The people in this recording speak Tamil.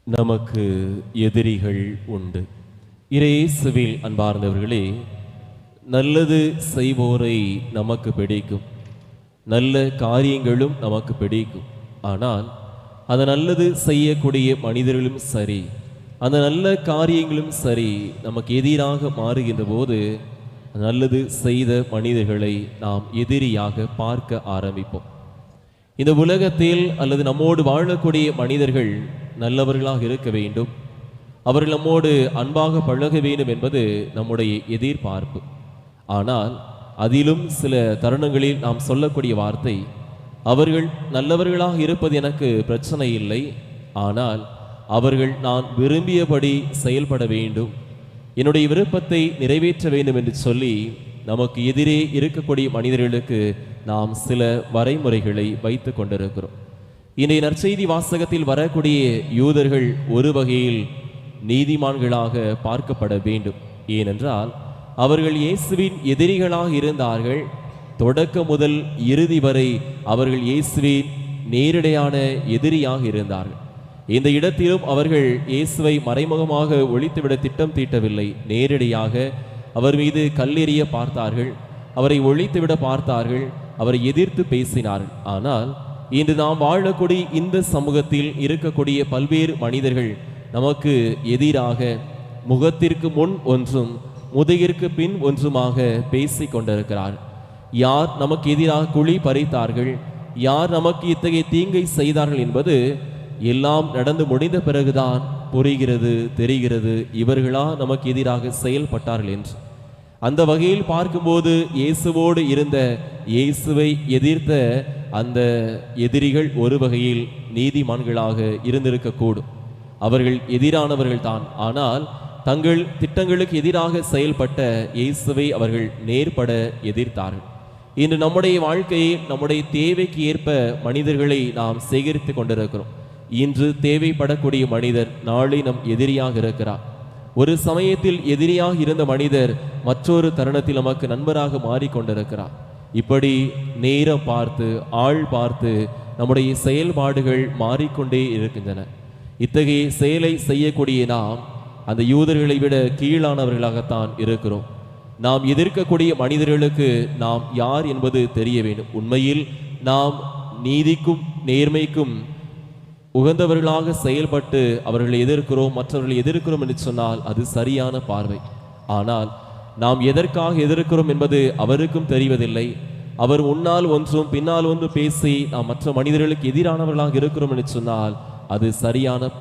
நமக்கு எதிரிகள் உண்டு. இயேசுவில் அன்பார்ந்தவர்களே, நல்லது செய்வோரை நமக்கு பிடிக்கும், நல்ல காரியங்களும் நமக்கு பிடிக்கும். ஆனால் அந்த நல்லது செய்யக்கூடிய மனிதர்களும் சரி, அந்த நல்ல காரியங்களும் சரி, நமக்கு எதிராக மாறுகின்ற போது நல்லது செய்த மனிதர்களை நாம் எதிரியாக பார்க்க ஆரம்பிப்போம். இந்த உலகத்தில் அல்லது நம்மோடு வாழக்கூடிய மனிதர்கள் நல்லவர்களாக இருக்க வேண்டும், அவர்கள் நம்மோடு அன்பாக பழக வேண்டும் என்பது நம்முடைய எதிர்பார்ப்பு. ஆனால் அதிலும் சில தருணங்களில் நாம் சொல்லக்கூடிய வார்த்தை, அவர்கள் நல்லவர்களாக இருப்பது எனக்கு பிரச்சனை இல்லை, ஆனால் அவர்கள் நான் விரும்பியபடி செயல்பட வேண்டும், என்னுடைய விருப்பத்தை நிறைவேற்ற வேண்டும் என்று சொல்லி நமக்கு எதிரே இருக்கக்கூடிய மனிதர்களுக்கு நாம் சில வரைமுறைகளை வைத்து கொண்டிருக்கிறோம். இன்றைய நற்செய்தி வாசகத்தில் வரக்கூடிய யூதர்கள் ஒரு வகையில் நீதிமான்களாக பார்க்கப்பட வேண்டும். ஏனென்றால் அவர்கள் இயேசுவின் எதிரிகளாக இருந்தார்கள். தொடக்கம் முதல் இறுதி வரை அவர்கள் இயேசுவின் நேரடியான எதிரியாக இருந்தார்கள். இந்த இடத்திலும் அவர்கள் இயேசுவை மறைமுகமாக ஒழித்துவிட திட்டம் தீட்டவில்லை. நேரடியாக அவர் மீது கல்லெறிய பார்த்தார்கள், அவரை ஒழித்துவிட பார்த்தார்கள், அவரை எதிர்த்து பேசினார்கள். ஆனால் இன்று நாம் வாழக்கூடிய இந்த சமூகத்தில் இருக்கக்கூடிய பல்வேறு மனிதர்கள் நமக்கு எதிராக முகத்திற்கு முன் ஒன்றும் முதுகிற்கு பின் ஒன்றுமாக பேசி கொண்டிருக்கிறார். யார் நமக்கு எதிராக குழி பறித்தார்கள், யார் நமக்கு இத்தகைய தீங்கை செய்தார்கள் என்பது எல்லாம் நடந்து முடிந்த பிறகுதான் புரிகிறது, தெரிகிறது, இவர்களா நமக்கு எதிராக செயல்பட்டார்கள் என்று. அந்த வகையில் பார்க்கும்போது இயேசுவோடு இருந்த, இயேசுவை எதிர்த்த அந்த எதிரிகள் ஒரு வகையில் நீதிமான்களாக இருந்திருக்கக்கூடும். அவர்கள் எதிரானவர்கள் தான், ஆனால் தங்கள் திட்டங்களுக்கு எதிராக செயல்பட்ட இயேசுவை அவர்கள் நேர்பட எதிர்த்தார்கள். இன்று நம்முடைய வாழ்க்கையை நம்முடைய தேவைக்கு ஏற்ப மனிதர்களை நாம் சேகரித்து கொண்டிருக்கிறோம். இன்று தேவைப்படக்கூடிய மனிதர் நாளை நம் எதிரியாக இருக்கிறார். ஒரு சமயத்தில் எதிரியாக இருந்த மனிதர் மற்றொரு தருணத்தில் நமக்கு நண்பராக மாறிக்கொண்டிருக்கிறார். இப்படி நேரம் பார்த்து ஆள் பார்த்து நம்முடைய செயல்பாடுகள் மாறிக்கொண்டே இருக்கின்றன. இத்தகைய செயலை செய்யக்கூடிய நாம் அந்த யூதர்களை விட கீழானவர்களாகத்தான் இருக்கிறோம். நாம் எதிர்க்கக்கூடிய மனிதர்களுக்கு நாம் யார் என்பது தெரிய வேண்டும். உண்மையில் நாம் நீதிக்கும் நேர்மைக்கும் உகந்தவர்களாக செயல்பட்டு அவர்களை எதிர்க்கிறோம், மற்றவர்களை எதிர்க்கிறோம் என்று சொன்னால் அது சரியான பார்வை. ஆனால் நாம் எதற்காக எதிர்க்கிறோம் என்பது அவருக்கும் தெரிவதில்லை. அவர் முன்னால் ஒன்றும் பின்னால் ஒன்று பேசி நாம் மற்ற மனிதர்களுக்கு எதிரானவர்களாக இருக்கிறோம் என்று சொன்னால் அது சரியான